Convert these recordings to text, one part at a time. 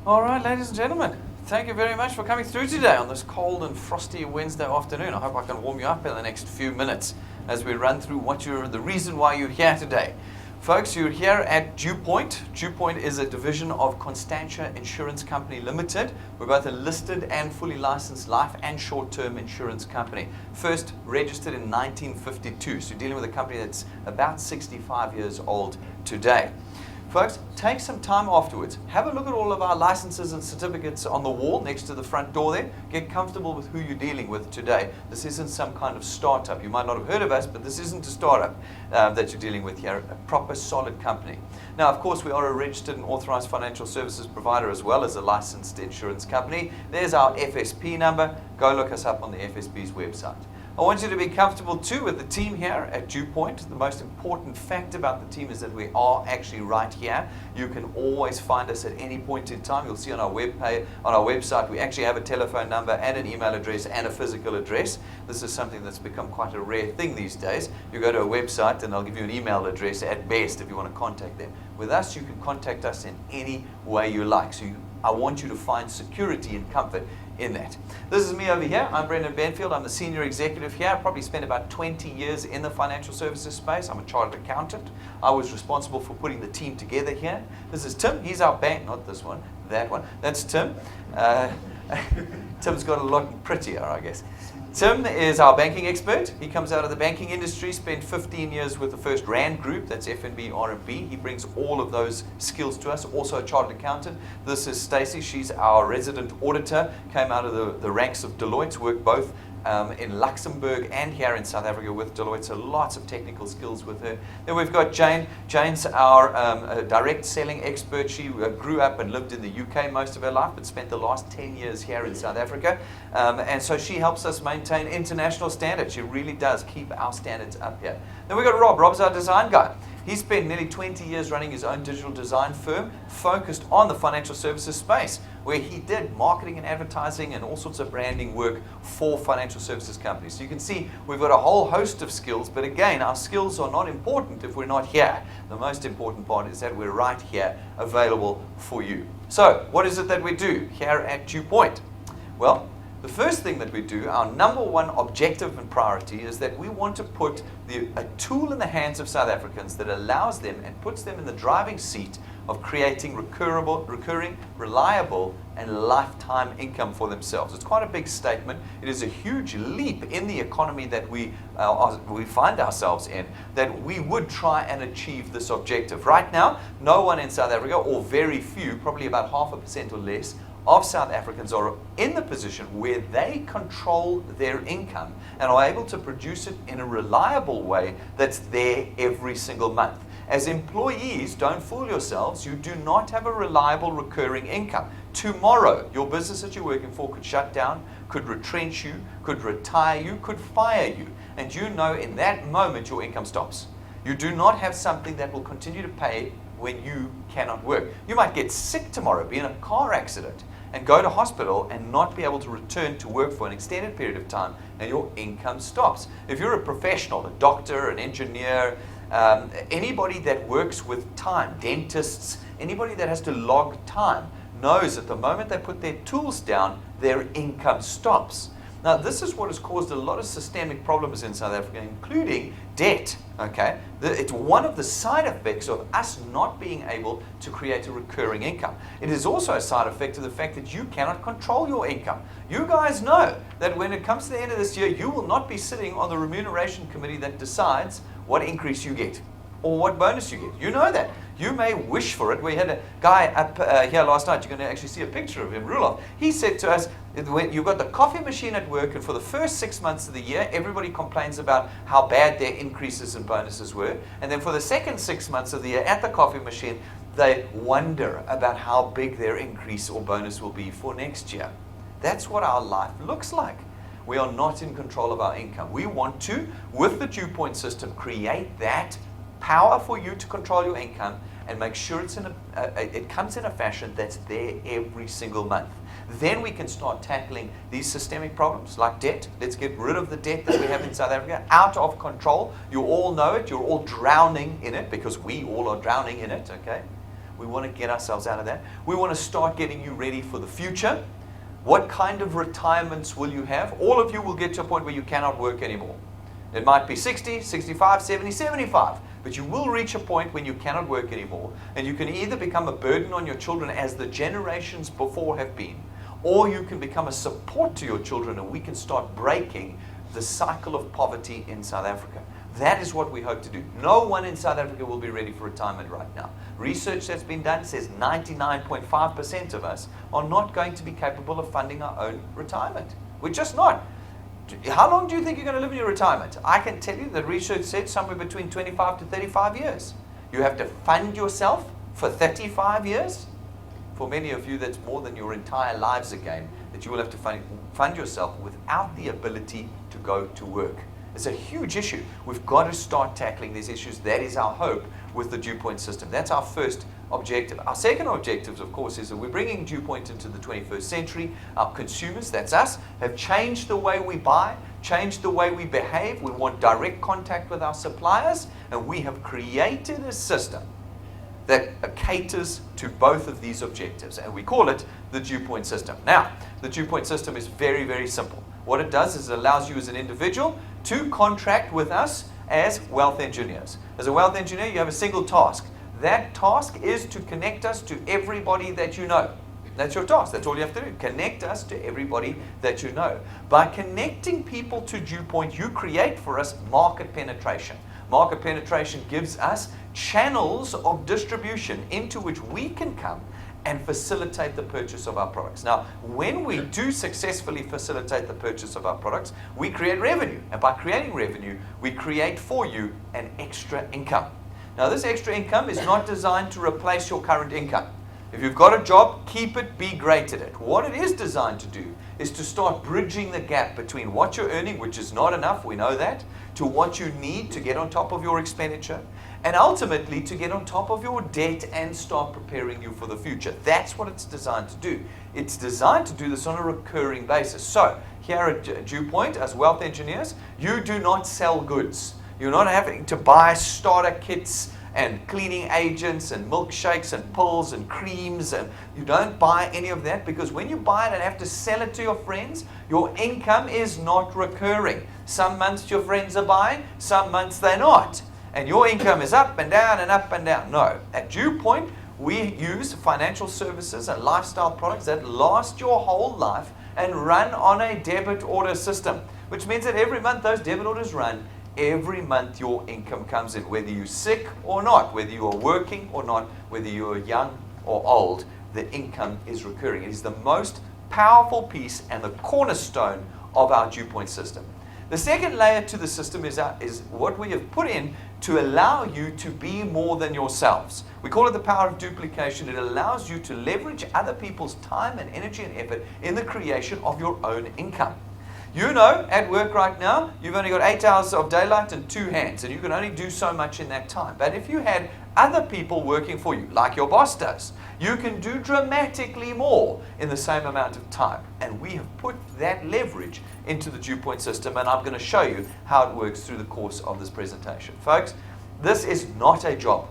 All right, ladies and gentlemen, thank you very much for coming through today on this cold and frosty Wednesday afternoon. I hope I can warm you up in the next few minutes as we run through the reason why you're here today. Folks, you're here at DuePoint. DuePoint is a division of Constantia Insurance Company Limited. We're both a listed and fully licensed life and short-term insurance company. First registered in 1952, so you're dealing with a company that's about 65 years old today. Folks, take some time afterwards. Have a look at all of our licenses and certificates on the wall next to the front door there. Get comfortable with who you're dealing with today. This isn't some kind of startup. You might not have heard of us, but this isn't a startup that you're dealing with here. A proper, solid company. Now, of course, we are a registered and authorized financial services provider as well as a licensed insurance company. There's our FSP number. Go look us up on the FSP's website. I want you to be comfortable too with the team here at DuePoint. The most important fact about the team is that we are actually right here. You can always find us at any point in time. You'll see on our website, we actually have a telephone number and an email address and a physical address. This is something that's become quite a rare thing these days. You go to a website and they'll give you an email address at best if you want to contact them. With us, you can contact us in any way you like. I want you to find security and comfort in that. This is me over here. I'm Brendan Benfield. I'm the senior executive here. I probably spent about 20 years in the financial services space. I'm a chartered accountant. I was responsible for putting the team together here. This is Tim. He's our bank, not this one, that one. That's Tim. Tim's got a lot prettier, I guess. Tim is our banking expert. He comes out of the banking industry, spent 15 years with the First Rand Group, that's FNB, RMB. He brings all of those skills to us, also a chartered accountant. This is Stacey, she's our resident auditor, came out of the ranks of Deloitte, worked both in Luxembourg and here in South Africa with Deloitte, so lots of technical skills with her. Then we've got Jane. Jane's our direct selling expert. She grew up and lived in the UK most of her life, but spent the last 10 years here in South Africa. And so she helps us maintain international standards. She really does keep our standards up here. Then we've got Rob. Rob's our design guy. He spent nearly 20 years running his own digital design firm focused on the financial services space, where he did marketing and advertising and all sorts of branding work for financial services companies. So you can see we've got a whole host of skills, but again, our skills are not important if we're not here. The most important part is that we're right here available for you. So what is it that we do here at DuePoint? Well, the first thing that we do, our number one objective and priority, is that we want to put a tool in the hands of South Africans that allows them and puts them in the driving seat of creating recurring, reliable, and lifetime income for themselves. It's quite a big statement. It is a huge leap in the economy that we find ourselves in, that we would try and achieve this objective. Right now, no one in South Africa, or very few, probably about 0.5% or less, of South Africans are in the position where they control their income and are able to produce it in a reliable way that's there every single month. As employees, don't fool yourselves, you do not have a reliable recurring income. Tomorrow, your business that you're working for could shut down, could retrench you, could retire you, could fire you. And you know in that moment your income stops. You do not have something that will continue to pay when you cannot work. You might get sick tomorrow, be in a car accident, and go to hospital and not be able to return to work for an extended period of time, and your income stops. If you're a professional, a doctor, an engineer, anybody that works with time, dentists, anybody that has to log time, knows that the moment they put their tools down, their income stops. Now, this is what has caused a lot of systemic problems in South Africa, including debt. Okay, it's one of the side effects of us not being able to create a recurring income. It is also a side effect of the fact that you cannot control your income. You guys know that when it comes to the end of this year, you will not be sitting on the remuneration committee that decides what increase you get or what bonus you get. You know that. You may wish for it. We had a guy up here last night. You're going to actually see a picture of him, Rulof. He said to us, when you've got the coffee machine at work, and for the first 6 months of the year, everybody complains about how bad their increases and bonuses were. And then for the second 6 months of the year at the coffee machine, they wonder about how big their increase or bonus will be for next year. That's what our life looks like. We are not in control of our income. We want to, with the DuePoint system, create that power for you to control your income and make sure it comes in a fashion that's there every single month. Then we can start tackling these systemic problems like debt. Let's get rid of the debt that we have in South Africa, out of control. You all know it. You're all drowning in it because we all are drowning in it, okay? We want to get ourselves out of that. We want to start getting you ready for the future. What kind of retirements will you have? All of you will get to a point where you cannot work anymore. It might be 60, 65, 70, 75. But you will reach a point when you cannot work anymore. And you can either become a burden on your children as the generations before have been, or you can become a support to your children and we can start breaking the cycle of poverty in South Africa. That is what we hope to do. No one in South Africa will be ready for retirement right now. Research that's been done says 99.5% of us are not going to be capable of funding our own retirement. We're just not. How long do you think you're going to live in your retirement? I can tell you that research said somewhere between 25 to 35 years. You have to fund yourself for 35 years. For many of you, that's more than your entire lives again, that you will have to fund yourself without the ability to go to work. It's a huge issue. We've got to start tackling these issues. That is our hope with the DuePoint system. That's our first objective. Our second objective, of course, is that we're bringing DuePoint into the 21st century. Our consumers, that's us, have changed the way we buy, changed the way we behave. We want direct contact with our suppliers, and we have created a system that caters to both of these objectives, and we call it the DuePoint system. Now, the DuePoint system is very, very simple. What it does is it allows you as an individual to contract with us as wealth engineers. As a wealth engineer, you have a single task. That task is to connect us to everybody that you know. That's your task. That's all you have to do. Connect us to everybody that you know. By connecting people to DuePoint, you create for us market penetration. Market penetration gives us channels of distribution into which we can come and facilitate the purchase of our products. Now, when we do successfully facilitate the purchase of our products, we create revenue. And by creating revenue, we create for you an extra income. Now, this extra income is not designed to replace your current income. If you've got a job, keep it, be great at it. What it is designed to do is to start bridging the gap between what you're earning, which is not enough, we know that, to what you need to get on top of your expenditure, and ultimately to get on top of your debt and start preparing you for the future. That's what it's designed to do. It's designed to do this on a recurring basis. So, here at DuePoint, as wealth engineers, you do not sell goods. You're not having to buy starter kits and cleaning agents and milkshakes and pills and creams, and you don't buy any of that, because when you buy it and have to sell it to your friends, your income is not recurring. Some months your friends are buying, some months they're not, and your income is up and down and up and down. No, at DuePoint we use financial services and lifestyle products that last your whole life and run on a debit order system, which means that every month those debit orders run. Every month your income comes in, whether you're sick or not, whether you are working or not, whether you're young or old, the income is recurring. It is the most powerful piece and the cornerstone of our DuePoint system. The second layer to the system is what we have put in to allow you to be more than yourselves. We call it the power of duplication. It allows you to leverage other people's time and energy and effort in the creation of your own income. You know, at work right now, you've only got 8 hours of daylight and 2 hands, and you can only do so much in that time. But if you had other people working for you, like your boss does, you can do dramatically more in the same amount of time. And we have put that leverage into the DuePoint system, and I'm going to show you how it works through the course of this presentation. Folks, this is not a job.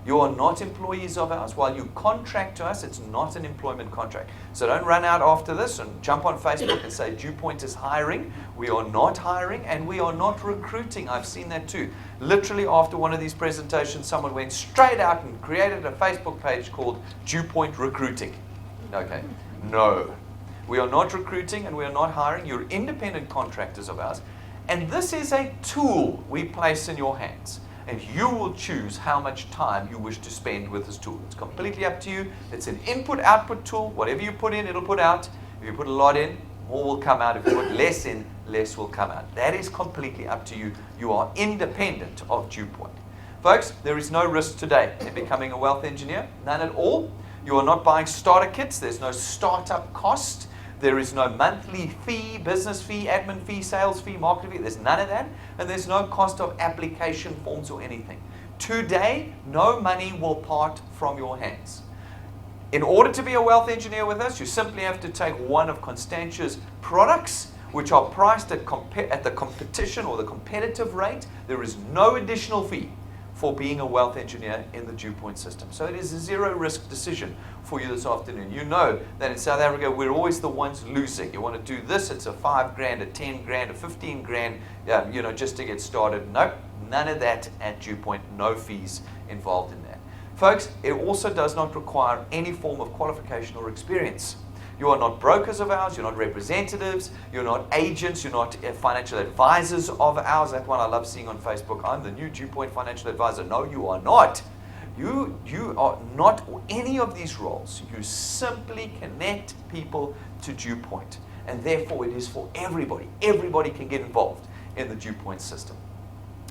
You are not employees of ours. While you contract to us, it's not an employment contract. So don't run out after this and jump on Facebook and say DuePoint is hiring. We are not hiring, and we are not recruiting. I've seen that too. Literally after one of these presentations, someone went straight out and created a Facebook page called DuePoint Recruiting. Okay, no. We are not recruiting and we are not hiring. You're independent contractors of ours. And this is a tool we place in your hands. And you will choose how much time you wish to spend with this tool. It's completely up to you. It's an input-output tool. Whatever you put in, it'll put out. If you put a lot in, more will come out. If you put less in, less will come out. That is completely up to you. You are independent of DuePoint. Folks, there is no risk today in becoming a wealth engineer. None at all. You are not buying starter kits. There's no startup cost. There is no monthly fee, business fee, admin fee, sales fee, marketing fee. There's none of that. And there's no cost of application forms or anything. Today, no money will part from your hands. In order to be a wealth engineer with us, you simply have to take one of Constantia's products, which are priced at the competition or the competitive rate. There is no additional fee for being a wealth engineer in the DuePoint system. So it is a zero risk decision for you this afternoon. You know that in South Africa, we're always the ones losing. You want to do this, it's a 5 grand, a 10 grand, a 15 grand, just to get started. Nope, none of that at DuePoint, no fees involved in that. Folks, it also does not require any form of qualification or experience. You are not brokers of ours, you're not representatives, you're not agents, you're not financial advisors of ours. That one I love seeing on Facebook. I'm the new DuePoint financial advisor. No, you are not. You are not any of these roles. You simply connect people to DuePoint. And therefore it is for everybody. Everybody can get involved in the DuePoint system.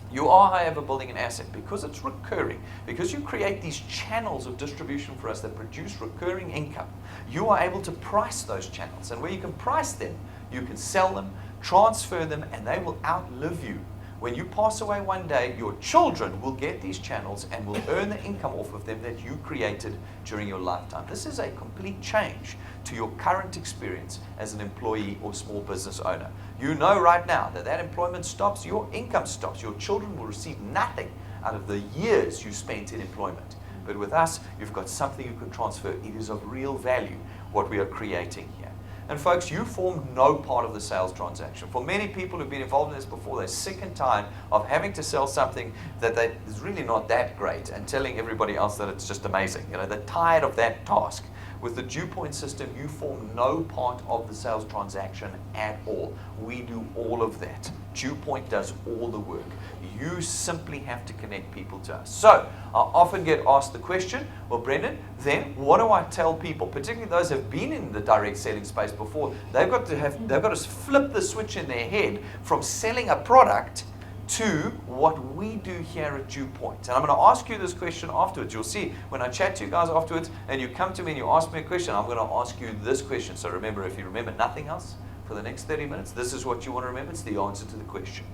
You are, however, building an asset because it's recurring, because you create these channels of distribution for us that produce recurring income. You are able to price those channels, and where you can price them, you can sell them, transfer them, and they will outlive you. When you pass away one day, your children will get these channels and will earn the income off of them that you created during your lifetime. This is a complete change to your current experience as an employee or small business owner. You know right now that that employment stops, your income stops. Your children will receive nothing out of the years you spent in employment. But with us, you've got something you can transfer. It is of real value, what we are creating here. And folks, you form no part of the sales transaction. For many people who've been involved in this before, they're sick and tired of having to sell something that is really not that great and telling everybody else that it's just amazing. They're tired of that task. With the DuePoint system, you form no part of the sales transaction at all. We do all of that. DuePoint does all the work. You simply have to connect people to us. So I often get asked the question, well, Brendan, then what do I tell people, particularly those who have been in the direct selling space before? They've got to flip the switch in their head from selling a product to what we do here at DuePoint. And I'm going to ask you this question afterwards. You'll see when I chat to you guys afterwards and you come to me and you ask me a question, I'm going to ask you this question. So remember, if you remember nothing else for the next 30 minutes, this is what you want to remember. It's the answer to the question.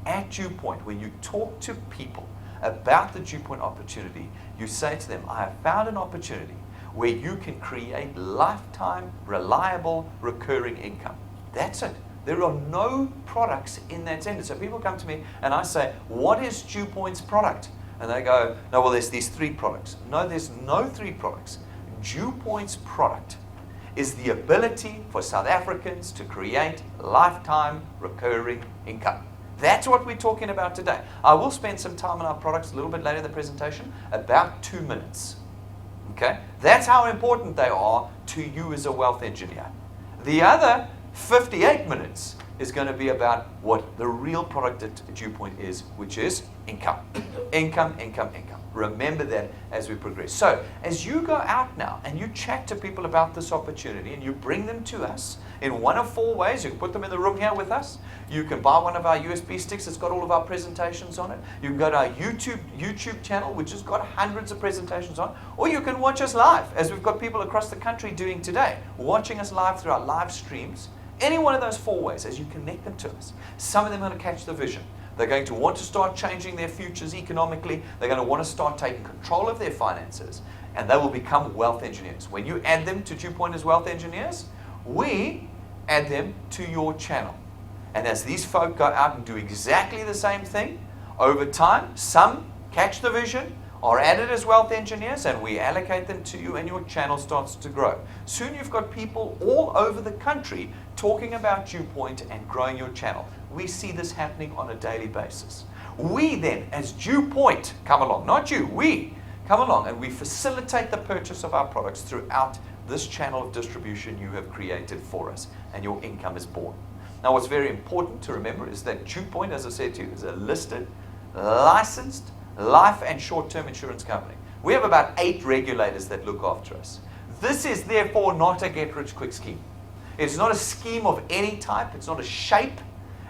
At DuePoint, when you talk to people about the DuePoint opportunity, you say to them, I have found an opportunity where you can create lifetime, reliable, recurring income. That's it. There are no products in that sentence. So people come to me and I say, what is DuePoint's product? And they go, no, well, there's these 3 products. No, there's no 3 products. DuePoint's product is the ability for South Africans to create lifetime recurring income. That's what we're talking about today. I will spend some time on our products a little bit later in the presentation, about 2 minutes. Okay? That's how important they are to you as a wealth engineer. The other 58 minutes is going to be about what the real product at DuePoint is, which is income. Income, income, income. Remember that as we progress. So, as you go out now and you chat to people about this opportunity and you bring them to us in one of 4 ways, you can put them in the room here with us. You can buy one of our USB sticks that's got all of our presentations on it. You can go to our YouTube channel, which has got hundreds of presentations on, or you can watch us live, as we've got people across the country doing today, watching us live through our live streams. Any one of those 4 ways, as you connect them to us, some of them are going to catch the vision. They're going to want to start changing their futures economically. They're going to want to start taking control of their finances, and they will become wealth engineers. When you add them to DuePoint as wealth engineers, we add them to your channel. And as these folk go out and do exactly the same thing, over time, some catch the vision, are added as wealth engineers, and we allocate them to you, and your channel starts to grow. Soon you've got people all over the country talking about DuePoint and growing your channel. We see this happening on a daily basis. We then, as DuePoint, come along, not you, we come along and we facilitate the purchase of our products throughout this channel of distribution you have created for us, and your income is born. Now, what's very important to remember is that DuePoint, as I said to you, is a listed, licensed life and short-term insurance company. We have about 8 regulators that look after us. This is therefore not a get-rich-quick scheme. It's not a scheme of any type. It's not a shape.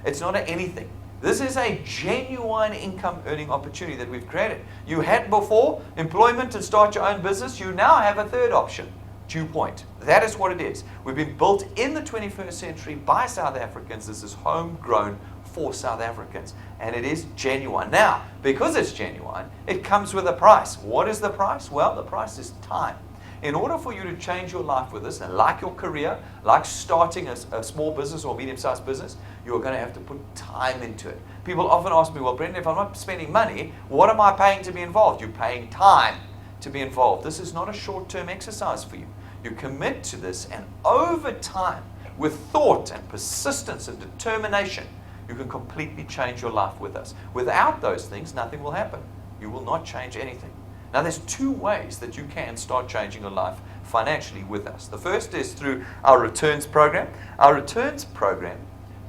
It's not a anything. This is a genuine income earning opportunity that we've created. You had before employment and start your own business. You now have a 3rd option, DuePoint. That is what it is. We've been built in the 21st century by South Africans. This is homegrown for South Africans, and it is genuine. Now, because it's genuine, it comes with a price. What is the price? Well, the price is time. In order for you to change your life with this, and like your career, like starting a small business or medium-sized business, you're going to have to put time into it. People often ask me, well, Brendan, if I'm not spending money, what am I paying to be involved? You're paying time to be involved. This is not a short-term exercise for you. You commit to this, and over time, with thought and persistence and determination, you can completely change your life with us. Without those things, nothing will happen. You will not change anything. Now, there's two ways that you can start changing your life financially with us. The first is through our returns program. Our returns program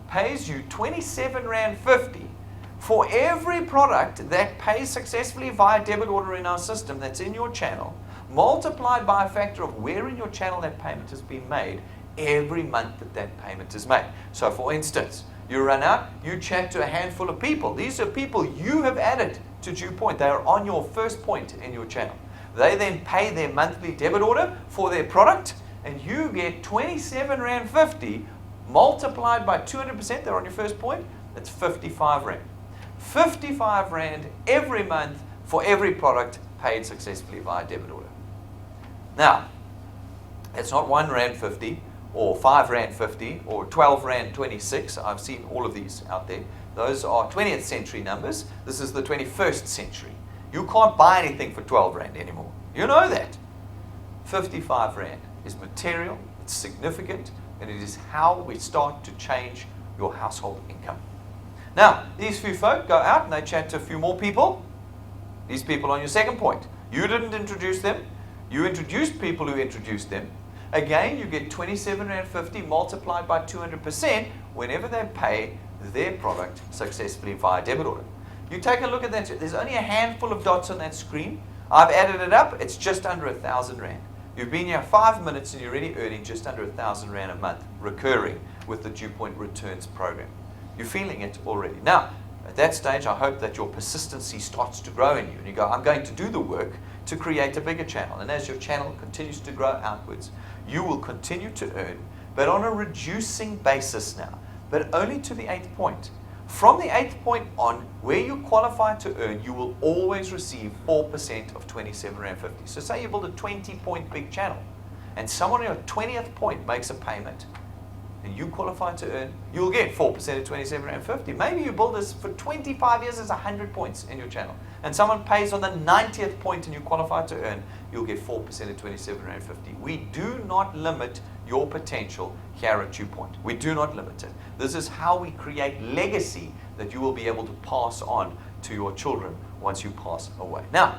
pays you R27.50 for every product that pays successfully via debit order in our system that's in your channel, multiplied by a factor of where in your channel that payment has been made every month that payment is made. So for instance, you run out, you chat to a handful of people. These are people you have added to DuePoint. They are on your first point in your channel. They then pay their monthly debit order for their product, and you get R27.50 multiplied by 200%. They're on your first point. That's 55 Rand. 55 Rand every month for every product paid successfully via debit order. Now, that's not R1.50 or R5.50 or R12.26. I've seen all of these out there. Those are 20th century numbers. This is the 21st century. You can't buy anything for 12 Rand anymore. You know that. 55 Rand is material, it's significant, and it is how we start to change your household income. Now, these few folk go out and they chat to a few more people. These people on your second point. You didn't introduce them. You introduced people who introduced them. Again, you get R27.50 multiplied by 200% whenever they pay their product successfully via debit order. You take a look at that. There's only a handful of dots on that screen. I've added it up. It's just under 1,000 Rand. You've been here 5 minutes and you're already earning just under 1,000 Rand a month, recurring with the DuePoint returns program. You're feeling it already. Now, at that stage, I hope that your persistency starts to grow in you. And you go, I'm going to do the work to create a bigger channel. And as your channel continues to grow outwards, you will continue to earn, but on a reducing basis now, but only to the 8th point. From the 8th point on, where you qualify to earn, you will always receive 4% of R27.50. So say you build a 20-point big channel, and someone on your 20th point makes a payment, and you qualify to earn, you'll get 4% of R27.50. Maybe you build this for 25 years as 100 points in your channel, and someone pays on the 90th point and you qualify to earn, you'll get 4% of R27.50. We do not limit your potential here at DuePoint. We do not limit it. This is how we create legacy that you will be able to pass on to your children once you pass away. Now,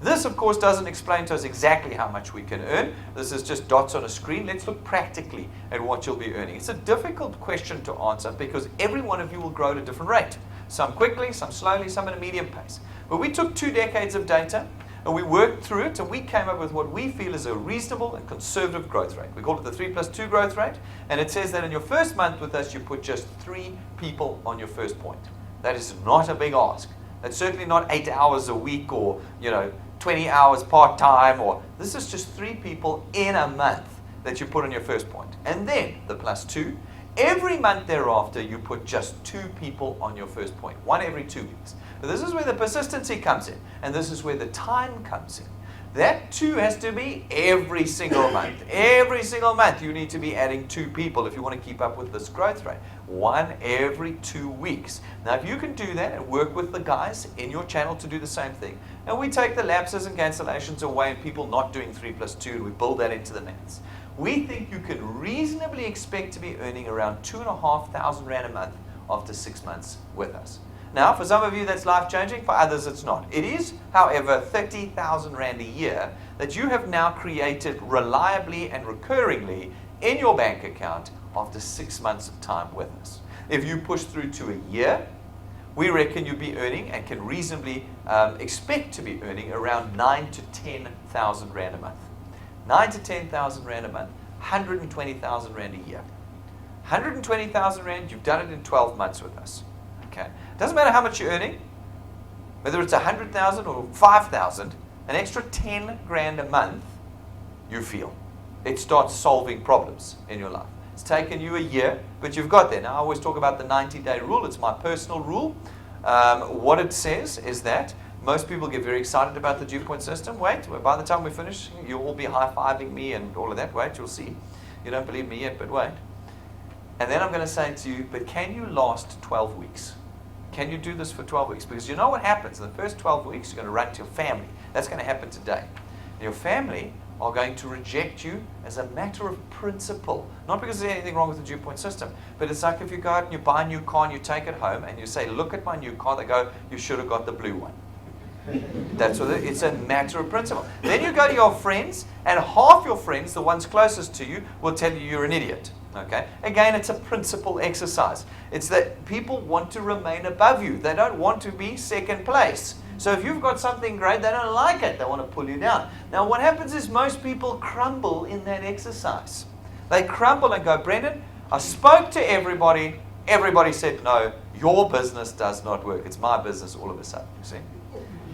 this of course doesn't explain to us exactly how much we can earn. This is just dots on a screen. Let's look practically at what you'll be earning. It's a difficult question to answer because every one of you will grow at a different rate. Some quickly, some slowly, some at a medium pace. But we took 2 decades of data and we worked through it and we came up with what we feel is a reasonable and conservative growth rate. We call it the 3+2 growth rate, and it says that in your first month with us you put just 3 people on your first point. That is not a big ask. That's certainly not 8 hours a week or 20 hours part-time, or this is just 3 people in a month that you put on your first point. And then the +2, every month thereafter you put just 2 people on your first point, 1 every 2 weeks. But this is where the persistency comes in, and this is where the time comes in. That 2 has to be every single month. Every single month you need to be adding 2 people if you want to keep up with this growth rate. 1 every 2 weeks. Now if you can do that and work with the guys in your channel to do the same thing, and we take the lapses and cancellations away and people not doing 3+2 and we build that into the maths, we think you can reasonably expect to be earning around 2,500 Rand a month after 6 months with us. Now, for some of you that's life-changing, for others it's not. It is, however, 30,000 Rand a year that you have now created reliably and recurringly in your bank account after 6 months of time with us. If you push through to a year, we reckon you'll be earning and can reasonably expect to be earning around 9,000 to 10,000 Rand a month. 9,000 to 10,000 Rand a month, 120,000 Rand a year. 120,000 Rand, you've done it in 12 months with us. Okay. Doesn't matter how much you're earning, whether it's 100,000 or 5,000, an extra 10 grand a month, you feel. It starts solving problems in your life. It's taken you a year, but you've got there. Now, I always talk about the 90-day rule. It's my personal rule. What it says is that most people get very excited about the DuePoint system. Wait, by the time we finish, you'll all be high-fiving me and all of that. Wait, you'll see. You don't believe me yet, but wait. And then I'm going to say to you, but can you last 12 weeks? can you do this for 12 weeks? Because you know what happens. In the first 12 weeks, you're going to run to your family. That's going to happen today. And your family are going to reject you as a matter of principle. Not because there's anything wrong with the DuePoint system, but it's like if you go out and you buy a new car and you take it home and you say, look at my new car, they go, you should have got the blue one. That's what it's a matter of principle. Then you go to your friends, and half your friends, the ones closest to you, will tell you you're an idiot. Okay? Again, it's a principle exercise. It's that people want to remain above you. They don't want to be second place. So if you've got something great, they don't like it. They want to pull you down. Now, what happens is most people crumble in that exercise. They crumble and go, Brendan, I spoke to everybody. Everybody said, no, your business does not work. It's my business all of a sudden. You see?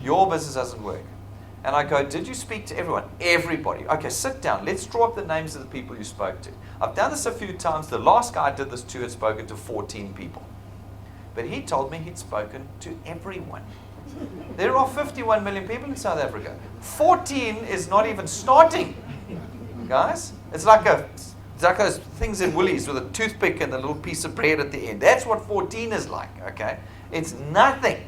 Your business doesn't work. And I go, did you speak to everyone? Everybody. Okay, sit down. Let's draw up the names of the people you spoke to. I've done this a few times. The last guy I did this to had spoken to 14 people. But he told me he'd spoken to everyone. There are 51 million people in South Africa. 14 is not even starting. Guys, it's like those things in Woolies with a toothpick and a little piece of bread at the end. That's what 14 is like, okay? It's nothing.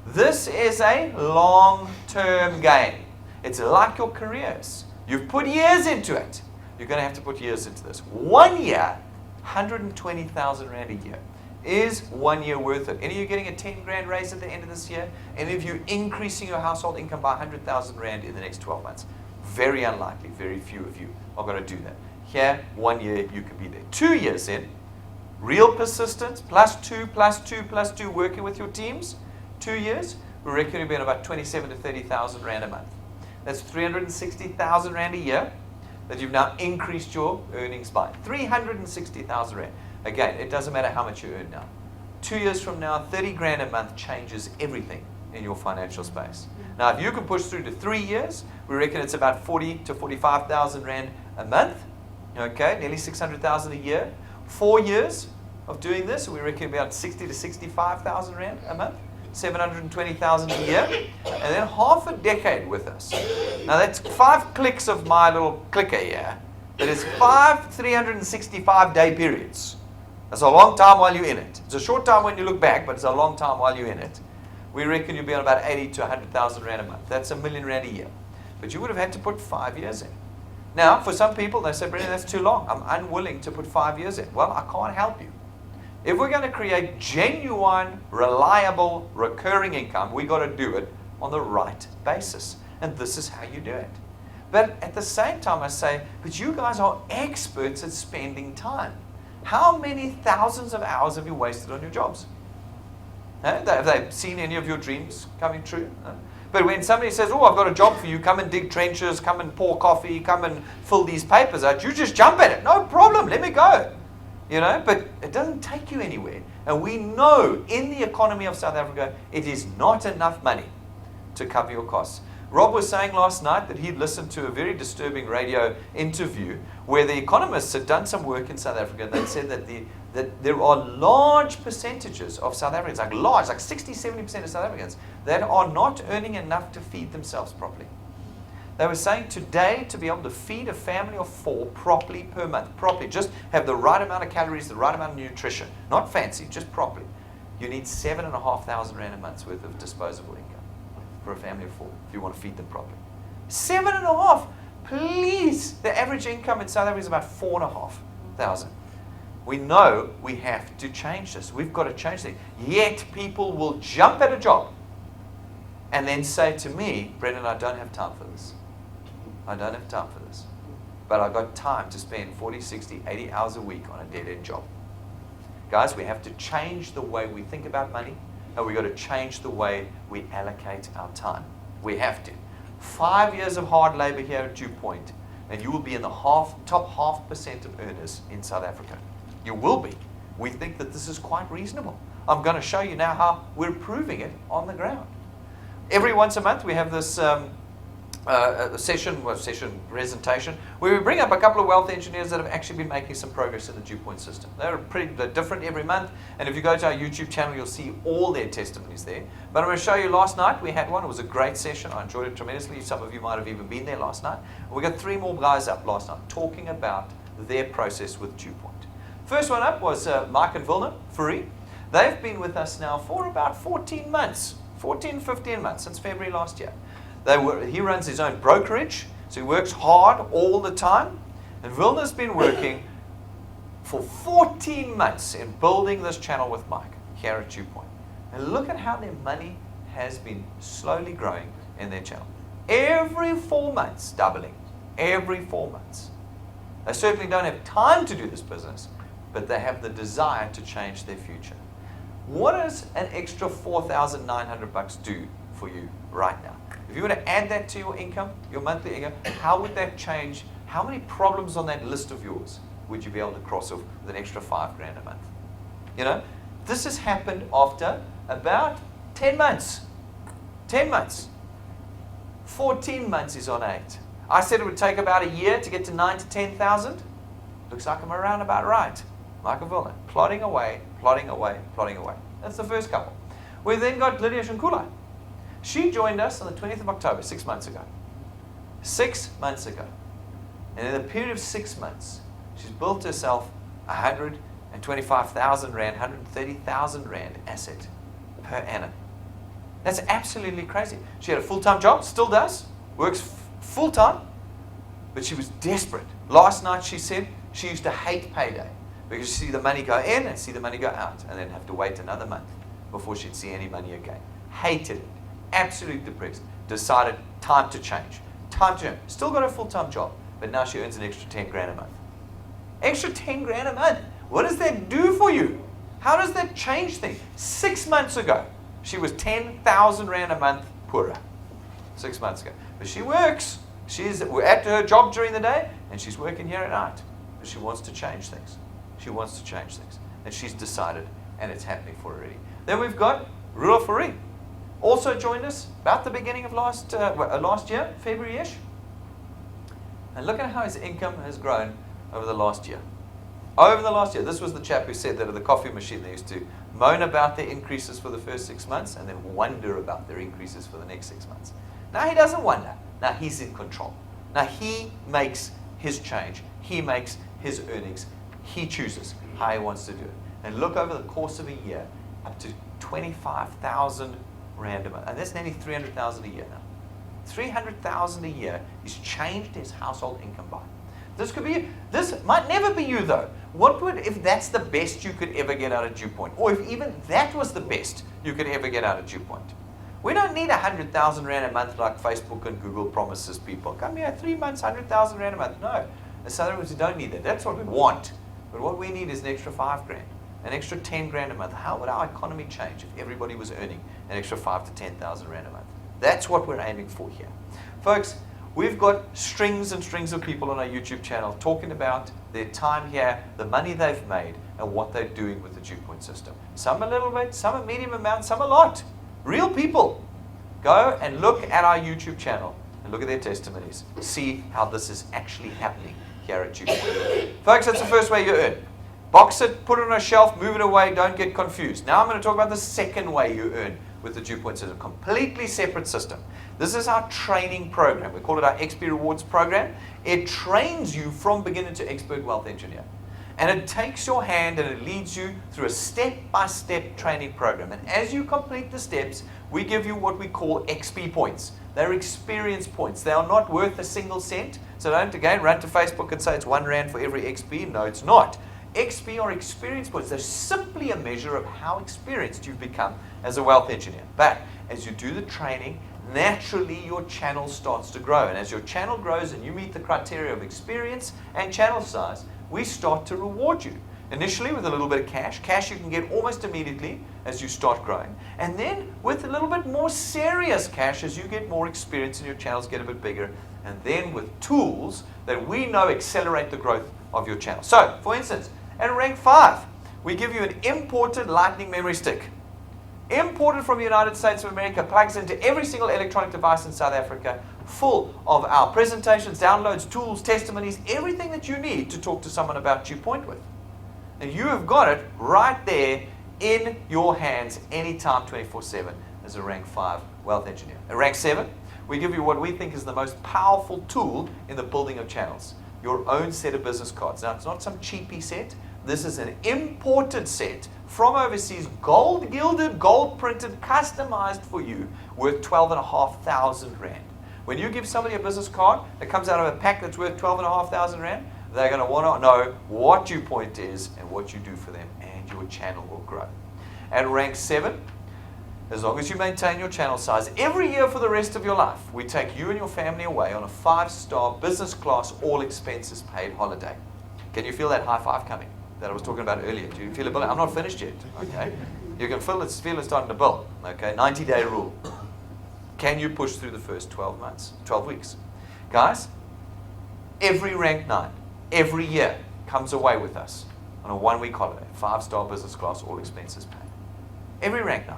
This is a long-term game. It's like your careers. You've put years into it. You're going to have to put years into this. 1 year, 120,000 Rand a year. Is 1 year worth it? Any of you getting a 10 grand raise at the end of this year? Any of you increasing your household income by 100,000 Rand in the next 12 months? Very unlikely. Very few of you are going to do that. Here, 1 year, you could be there. 2 years in, real persistence, plus two, working with your teams. 2 years, we reckon you'll be at about 27 to 30,000 Rand a month. That's 360,000 Rand a year that you've now increased your earnings by. 360,000 Rand. Again, it doesn't matter how much you earn now. 2 years from now, 30 grand a month changes everything in your financial space. Now, if you can push through to 3 years, we reckon it's about 40 to 45,000 Rand a month. Okay, nearly 600,000 a year. 4 years of doing this, we reckon about 60 to 65,000 Rand a month. 720,000 a year, and then half a decade with us. Now that's 5 clicks of my little clicker here. That is 5 365-day periods. That's a long time while you're in it. It's a short time when you look back, but it's a long time while you're in it. We reckon you'll be on about 80 to 100,000 Rand a month. That's $1 million Rand a year. But you would have had to put 5 years in. Now, for some people, they say, Brendan, that's too long. I'm unwilling to put 5 years in. Well, I can't help you. If we're going to create genuine, reliable, recurring income, we've got to do it on the right basis. And this is how you do it. But at the same time, I say, but you guys are experts at spending time. How many thousands of hours have you wasted on your jobs? Have they seen any of your dreams coming true? But when somebody says, oh, I've got a job for you, come and dig trenches, come and pour coffee, come and fill these papers out, you just jump at it. No problem, let me go. You know, but it doesn't take you anywhere. And we know in the economy of South Africa, it is not enough money to cover your costs. Rob was saying last night that he'd listened to a very disturbing radio interview where the economists had done some work in South Africa, and they said that there are large percentages of South Africans, like 60, 70% of South Africans, that are not earning enough to feed themselves properly. They were saying today, to be able to feed a family of 4 properly per month, properly, just have the right amount of calories, the right amount of nutrition, not fancy, just properly, you need 7,500 Rand a month's worth of disposable income for a family of 4 if you want to feed them properly. 7.5, please. The average income in South Africa is about 4,500. We know we have to change this. We've got to change this. Yet people will jump at a job and then say to me, Brendan, I don't have time for this. I don't have time for this. But I've got time to spend 40, 60, 80 hours a week on a dead-end job. Guys, we have to change the way we think about money, and we've got to change the way we allocate our time. We have to. 5 years of hard labor here at DuePoint, and you will be in the top 0.5% of earners in South Africa. You will be. We think that this is quite reasonable. I'm going to show you now how we're proving it on the ground. Every once a month we have this session presentation where we bring up a couple of wealth engineers that have actually been making some progress in the DuePoint system. They're different every month, and if you go to our YouTube channel, you'll see all their testimonies there. But I'm going to show you last night, we had one. It was a great session. I enjoyed it tremendously. Some of you might have even been there last night. We got 3 more guys up last night talking about their process with DuePoint. First one up was Mike and Vilna, Fourie. They've been with us now for about 14 months, 14, 15 months, since February last year. He runs his own brokerage, so he works hard all the time. And Wilna's been working for 14 months in building this channel with Mike here at DuePoint. And look at how their money has been slowly growing in their channel. Every 4 months, doubling. Every 4 months. They certainly don't have time to do this business, but they have the desire to change their future. What does an extra $4,900 do for you right now? If you were to add that to your income, your monthly income, how would that change? How many problems on that list of yours would you be able to cross off with an extra $5,000 a month? You know, this has happened after about 10 months. 10 months. 14 months is on 8. I said it would take about a year to get to 9,000 to 10,000. Looks like I'm around about right. Michael Vilna, plodding away, plodding away, plodding away. That's the first couple. We then got Lydia Shankula. She joined us on the 20th of October, 6 months ago. 6 months ago. And in a period of 6 months, she's built herself 125,000 Rand, 130,000 Rand asset per annum. That's absolutely crazy. She had a full-time job, still does, works full-time, but she was desperate. Last night she said she used to hate payday because she'd see the money go in and see the money go out and then have to wait another month before she'd see any money again. Hated it. Absolutely depressed. Decided time to change. Time to change. Still got a full-time job, but now she earns an extra 10 grand a month. Extra 10 grand a month. What does that do for you? How does that change things? 6 months ago, she was 10,000 Rand a month poorer. 6 months ago. But she works. We're at her job during the day, and she's working here at night. But she wants to change things. She wants to change things. And she's decided, and it's happening for her already. Then we've got Rula Fourie. Also joined us about the beginning of last year, February-ish. And look at how his income has grown over the last year. Over the last year. This was the chap who said that at the coffee machine they used to moan about their increases for the first 6 months and then wonder about their increases for the next 6 months. Now he doesn't wonder. Now he's in control. Now he makes his change. He makes his earnings. He chooses how he wants to do it. And look over the course of a year, up to 25,000 Rand a month. And that's nearly 300,000 a year now. 300,000 a year. He's changed his household income by. This could be you. This might never be you though. What would, if that's the best you could ever get out of DuePoint, or if even that was the best you could ever get out of DuePoint? We don't need 100,000 Rand a month like Facebook and Google promises people. Come here, 3 months, 100,000 Rand a month. No. In South Africa, we don't need that. That's what we want. But what we need is an extra 5 grand, an extra 10 grand a month. How would our economy change if everybody was earning an extra 5,000 to 10,000 Rand a month? That's what we're aiming for here. Folks, we've got strings and strings of people on our YouTube channel talking about their time here, the money they've made, and what they're doing with the DuePoint system. Some a little bit, some a medium amount, some a lot. Real people. Go and look at our YouTube channel and look at their testimonies. See how this is actually happening here at DuePoint. Folks, that's the first way you earn. Box it, put it on a shelf, move it away, don't get confused. Now I'm going to talk about the second way you earn with the DuePoint system. Completely separate system. This is our training program. We call it our XP Rewards program. It trains you from beginner to expert wealth engineer. And it takes your hand and it leads you through a step-by-step training program. And as you complete the steps, we give you what we call XP points. They're experience points. They are not worth a single cent. So don't, again, run to Facebook and say it's 1 Rand for every XP. No, it's not. XP are experience points. They're simply a measure of how experienced you've become as a wealth engineer. But as you do the training, naturally your channel starts to grow. And as your channel grows and you meet the criteria of experience and channel size, we start to reward you. Initially with a little bit of cash. Cash you can get almost immediately as you start growing. And then with a little bit more serious cash as you get more experience and your channels get a bit bigger. And then with tools that we know accelerate the growth of your channel. So, for instance, at rank 5, we give you an imported lightning memory stick. Imported from the United States of America, plugs into every single electronic device in South Africa, full of our presentations, downloads, tools, testimonies, everything that you need to talk to someone about DuePoint with. And you have got it right there in your hands anytime, 24/7, as a rank 5 wealth engineer. At rank 7, we give you what we think is the most powerful tool in the building of channels. Your own set of business cards. Now, it's not some cheapy set, This is an imported set from overseas, gold gilded, gold printed, customized for you, worth 12,500 Rand. When you give somebody a business card that comes out of a pack that's worth 12,500 Rand, they're going to want to know what DuePoint is and what you do for them, and your channel will grow. At rank 7, as long as you maintain your channel size, every year for the rest of your life, we take you and your family away on a 5-star business class, all expenses paid holiday. Can you feel that high five coming that I was talking about earlier? Do you feel it building? I'm not finished yet, okay? You can feel it starting to build, okay? 90-day rule. Can you push through the first 12 months, 12 weeks? Guys, every rank 9, every year comes away with us on a 1-week holiday, 5-star business class, all expenses paid. Every rank 9.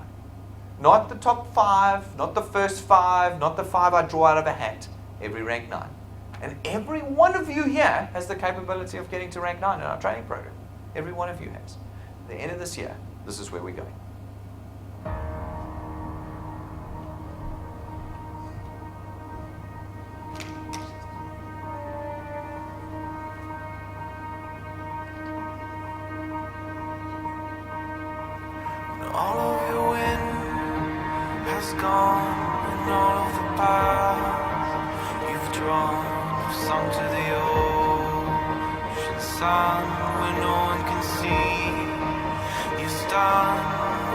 Not the top 5, not the first 5, not the 5 I draw out of a hat. Every rank 9. And every one of you here has the capability of getting to rank 9 in our training program. Every one of you has. At the end of this year, this is where we're going. All of your wind has gone, and all of the paths you've drawn have sunk to the ocean sun, where no one can see. You stand,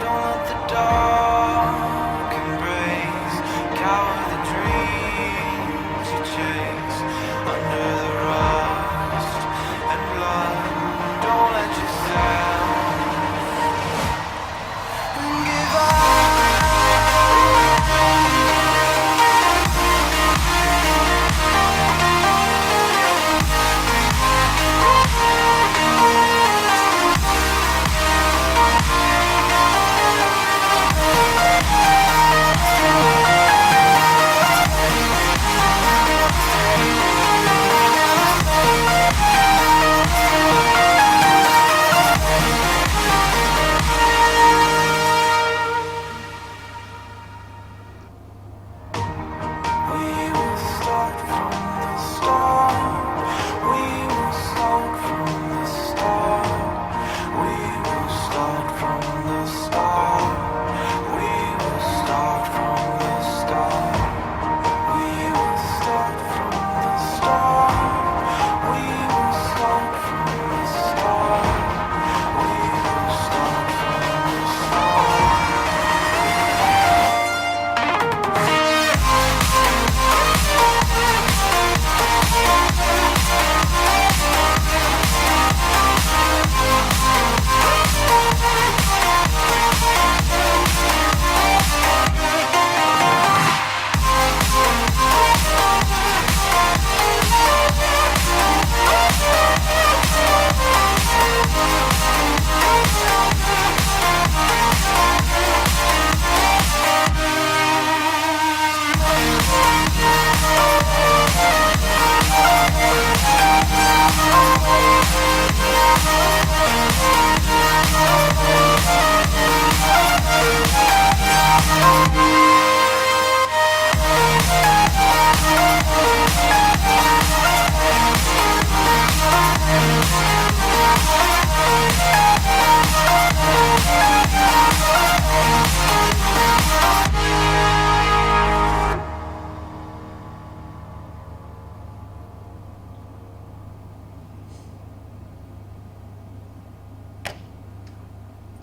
don't let the dark embrace, cower the dreams you chase under the rust and blood. Don't let yourself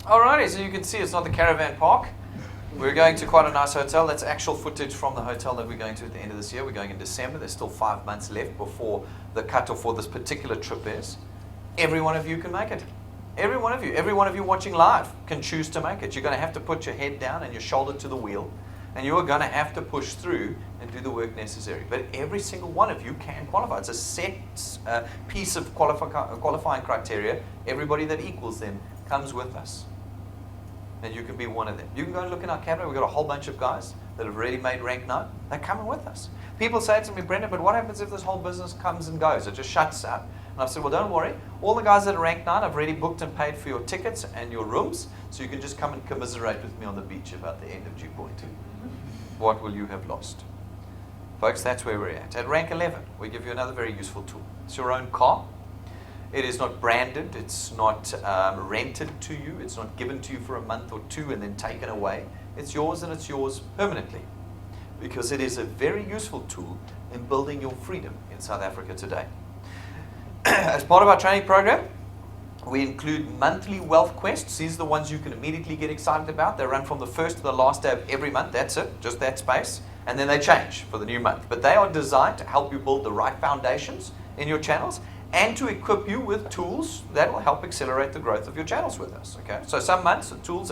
Alrighty, so you can see it's not the caravan park. We're going to quite a nice hotel. That's actual footage from the hotel that we're going to at the end of this year. We're going in December. There's still 5 months left before the cutoff for this particular trip is. Every one of you can make it. Every one of you watching live can choose to make it. You're going to have to put your head down and your shoulder to the wheel, and you are going to have to push through and do the work necessary. But every single one of you can qualify. It's a set piece of qualifying criteria. Everybody that equals them comes with us. And you can be one of them. You can go and look in our cabinet. We've got a whole bunch of guys that have already made rank 9. They're coming with us. People say to me, Brendan, but what happens if this whole business comes and goes? It just shuts up. And I've said, well, don't worry. All the guys that are ranked 9 have already booked and paid for your tickets and your rooms, so you can just come and commiserate with me on the beach about the end of DuePoint. What will you have lost? Folks, that's where we're at. At rank 11, we give you another very useful tool. It's your own car. It is not branded. It's not rented to you. It's not given to you for a month or two and then taken away. It's yours, and it's yours permanently, because it is a very useful tool in building your freedom in South Africa today. As part of our training program, we include monthly wealth quests. These are the ones you can immediately get excited about. They run from the first to the last day of every month. That's it, just that space. And then they change for the new month. But they are designed to help you build the right foundations in your channels and to equip you with tools that will help accelerate the growth of your channels with us. Okay? So some months, the tools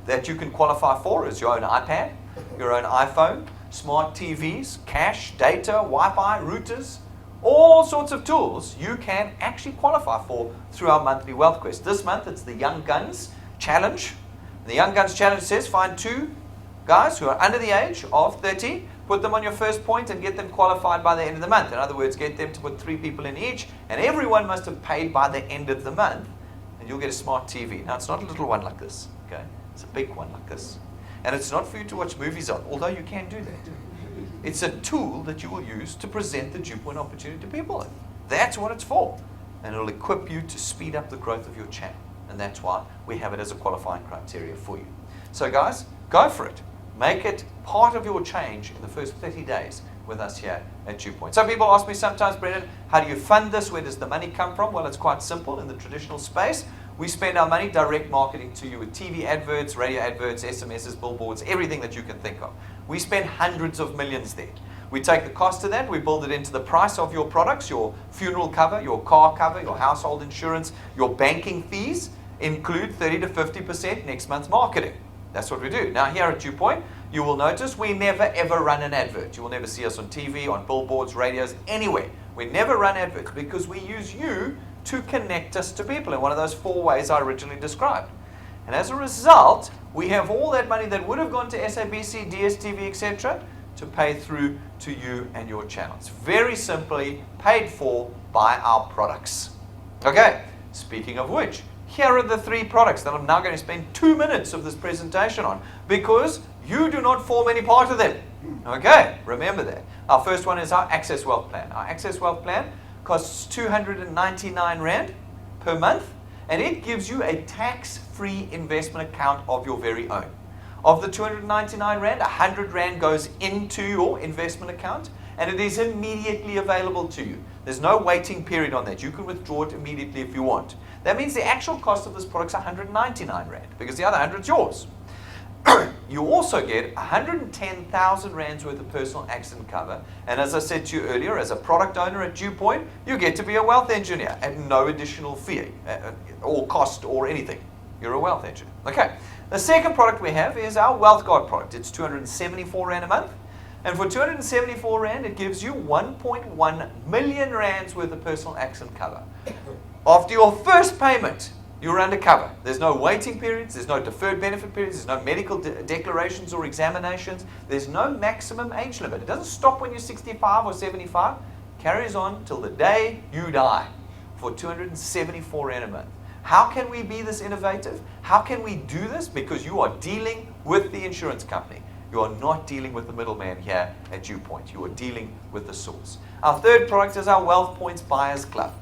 that you can qualify for is your own iPad, your own iPhone, smart TVs, cash, data, Wi-Fi, routers, all sorts of tools you can actually qualify for through our monthly wealth quest. This month, it's the Young Guns Challenge. The Young Guns Challenge says find 2 guys who are under the age of 30, put them on your first point and get them qualified by the end of the month. In other words, get them to put 3 people in each, and everyone must have paid by the end of the month, and you'll get a smart TV. Now, it's not a little one like this, okay? It's a big one like this. And it's not for you to watch movies on, although you can do that. It's a tool that you will use to present the DuePoint opportunity to people. That's what it's for. And it'll equip you to speed up the growth of your channel. And that's why we have it as a qualifying criteria for you. So guys, go for it. Make it part of your change in the first 30 days with us here at DuePoint. Some people ask me sometimes, Brendan, how do you fund this? Where does the money come from? Well, it's quite simple. In the traditional space, we spend our money direct marketing to you with TV adverts, radio adverts, SMSs, billboards, everything that you can think of. We spend hundreds of millions there. We take the cost of that, we build it into the price of your products, your funeral cover, your car cover, your household insurance, your banking fees include 30 to 50% next month's marketing. That's what we do. Now here at DuePoint, you will notice we never ever run an advert. You will never see us on TV, on billboards, radios, anywhere. We never run adverts because we use you to connect us to people in one of those 4 ways I originally described. And as a result, we have all that money that would have gone to SABC, DSTV, etc., to pay through to you and your channels. Very simply paid for by our products. Okay, speaking of which, here are the 3 products that I'm now going to spend 2 minutes of this presentation on, because you do not form any part of them. Okay, remember that. Our first one is our Access Wealth Plan. Our Access Wealth Plan costs 299 Rand per month, and it gives you a tax-free investment account of your very own. Of the 299 Rand, 100 Rand goes into your investment account, and it is immediately available to you. There's no waiting period on that. You can withdraw it immediately if you want. That means the actual cost of this product is 199 Rand, because the other 100 is yours. You also get 110,000 Rands worth of personal accident cover. And as I said to you earlier, as a product owner at DuePoint, you get to be a wealth engineer at no additional fee or cost or anything. You're a wealth engineer. Okay. The second product we have is our Wealth Guard product. It's 274 Rand a month. And for 274 Rand, it gives you 1.1 million Rands worth of personal accident cover. After your first payment, you're undercover. There's no waiting periods, there's no deferred benefit periods, there's no medical declarations or examinations, there's no maximum age limit. It doesn't stop when you're 65 or 75. Carries on till the day you die for 274 Rand a month. How can we be this innovative? How can we do this? Because you are dealing with the insurance company. You are not dealing with the middleman here at DuePoint. You are dealing with the source. Our third product is our Wealth Points Buyers Club.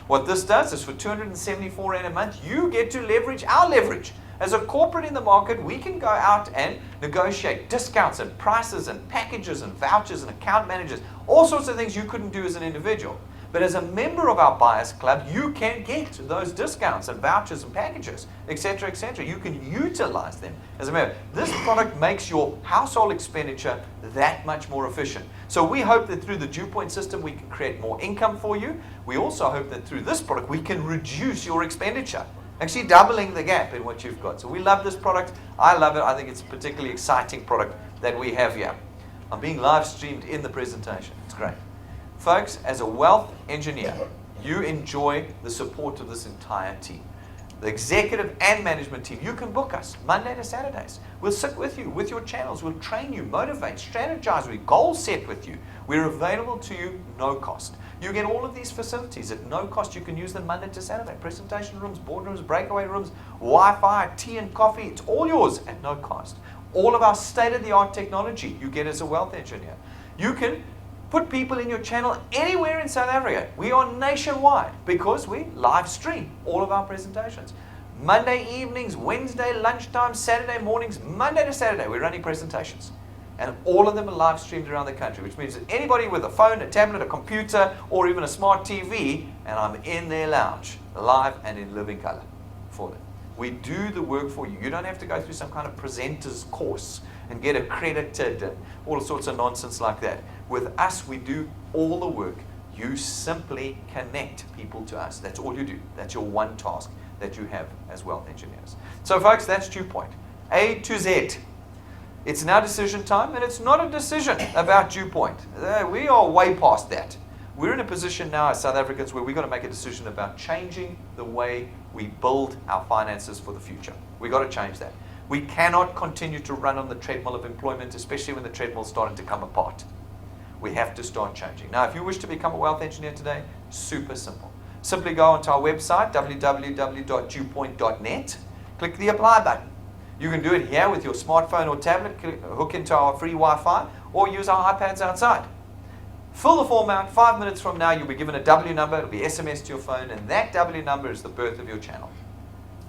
What this does is for 274 Rand a month, you get to leverage our leverage. As a corporate in the market, we can go out and negotiate discounts and prices and packages and vouchers and account managers, all sorts of things you couldn't do as an individual. But as a member of our Buyers Club, you can get those discounts and vouchers and packages, etc., etc. You can utilize them as a member. This product makes your household expenditure that much more efficient. So we hope that through the DuePoint system, we can create more income for you. We also hope that through this product, we can reduce your expenditure, actually doubling the gap in what you've got. So we love this product. I love it. I think it's a particularly exciting product that we have here. I'm being live streamed in the presentation. It's great. Folks, as a wealth engineer, you enjoy the support of this entire team. The executive and management team, you can book us Monday to Saturdays. We'll sit with you, with your channels. We'll train you, motivate, strategize. We goal set with you. We're available to you, no cost. You get all of these facilities at no cost. You can use them Monday to Saturday. Presentation rooms, boardrooms, breakaway rooms, Wi-Fi, tea and coffee. It's all yours at no cost. All of our state-of-the-art technology you get as a wealth engineer. You can Put people in your channel anywhere in South Africa. We are nationwide because we live stream all of our presentations. Monday evenings, Wednesday lunchtime, Saturday mornings, Monday to Saturday, we're running presentations. And all of them are live streamed around the country, which means that anybody with a phone, a tablet, a computer, or even a smart TV, and I'm in their lounge, live and in living color for them. We do the work for you. You don't have to go through some kind of presenter's course and get accredited and all sorts of nonsense like that. With us, we do all the work. You simply connect people to us. That's all you do. That's your one task that you have as wealth engineers. So folks, that's DuePoint. A to Z. It's now decision time, and it's not a decision about DuePoint. We are way past that. We're in a position now as South Africans where we've got to make a decision about changing the way we build our finances for the future. We've got to change that. We cannot continue to run on the treadmill of employment, especially when the treadmill's starting to come apart. We have to start changing. Now, if you wish to become a wealth engineer today, super simple. Simply go onto our website, www.DuePoint.net, click the apply button. You can do it here with your smartphone or tablet, hook into our free Wi-Fi, or use our iPads outside. Fill the form out. 5 minutes from now, you'll be given a W number. It'll be SMS to your phone, and that W number is the birth of your channel.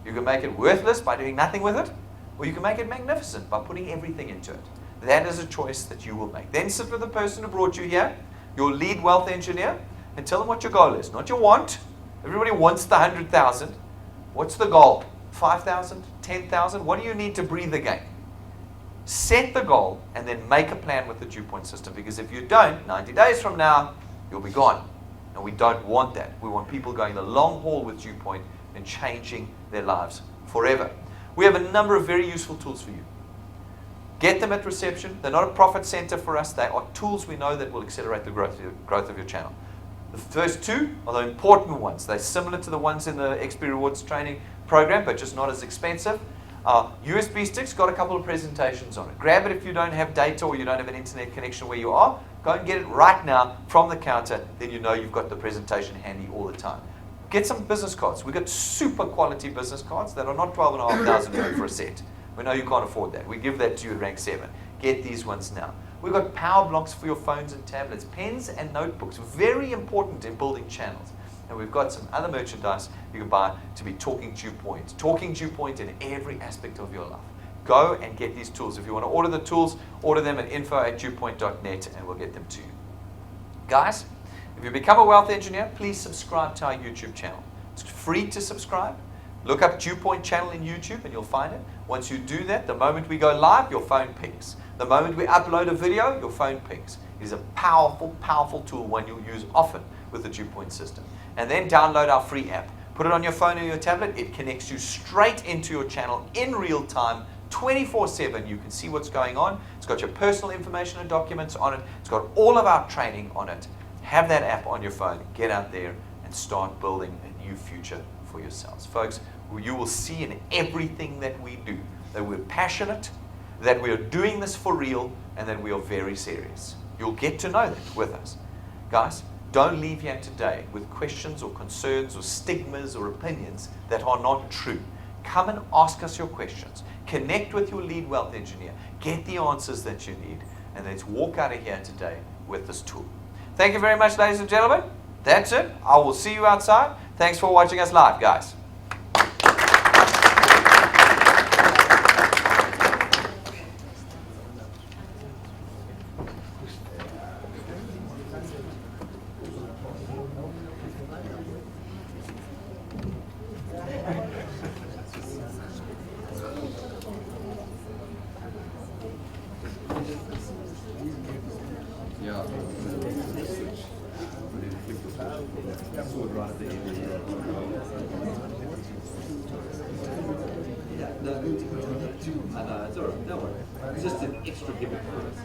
You can make it worthless by doing nothing with it, or you can make it magnificent by putting everything into it. That is a choice that you will make. Then sit with the person who brought you here, your lead wealth engineer, and tell them what your goal is, not your want. Everybody wants the 100,000. What's the goal? 5,000? 10,000? What do you need to breathe again? Set the goal and then make a plan with the DuePoint system, because if you don't, 90 days from now, you'll be gone. And we don't want that. We want people going the long haul with DuePoint and changing their lives forever. We have a number of very useful tools for you. Get them at reception. They're not a profit center for us. They are tools we know that will accelerate the growth of your channel. The first two are the important ones. They're similar to the ones in the XP Rewards training program, but just not as expensive. USB sticks got a couple of presentations on it. Grab it if you don't have data or you don't have an internet connection where you are. Go and get it right now from the counter. Then you know you've got the presentation handy all the time. Get some business cards. We've got super quality business cards that are not 12,500 for a set. We know you can't afford that. We give that to you at rank 7. Get these ones now. We've got power blocks for your phones and tablets, pens and notebooks, very important in building channels. And we've got some other merchandise you can buy to be talking DuePoint in every aspect of your life. Go and get these tools. If you want to order the tools, order them at info@DuePoint.net and we'll get them to you. Guys, if you become a wealth engineer, please subscribe to our YouTube channel. It's free to subscribe. Look up DuePoint channel in YouTube and you'll find it. Once you do that, the moment we go live, your phone pings. The moment we upload a video, your phone pings. It is a powerful, powerful tool, one you'll use often with the DuePoint system. And then download our free app. Put it on your phone or your tablet. It connects you straight into your channel in real time, 24/7. You can see what's going on. It's got your personal information and documents on it. It's got all of our training on it. Have that app on your phone. Get out there and start building a new future for yourselves. Folks, you will see in everything that we do that we're passionate, that we are doing this for real, and that we are very serious. You'll get to know that with us. Guys, don't leave here today with questions or concerns or stigmas or opinions that are not true. Come and ask us your questions. Connect with your lead wealth engineer. Get the answers that you need. And let's walk out of here today with this tool. Thank you very much, ladies and gentlemen. That's it. I will see you outside. Thanks for watching us live, guys. Yeah. No, it's all right. Don't worry. It's just an extra gimmick for us.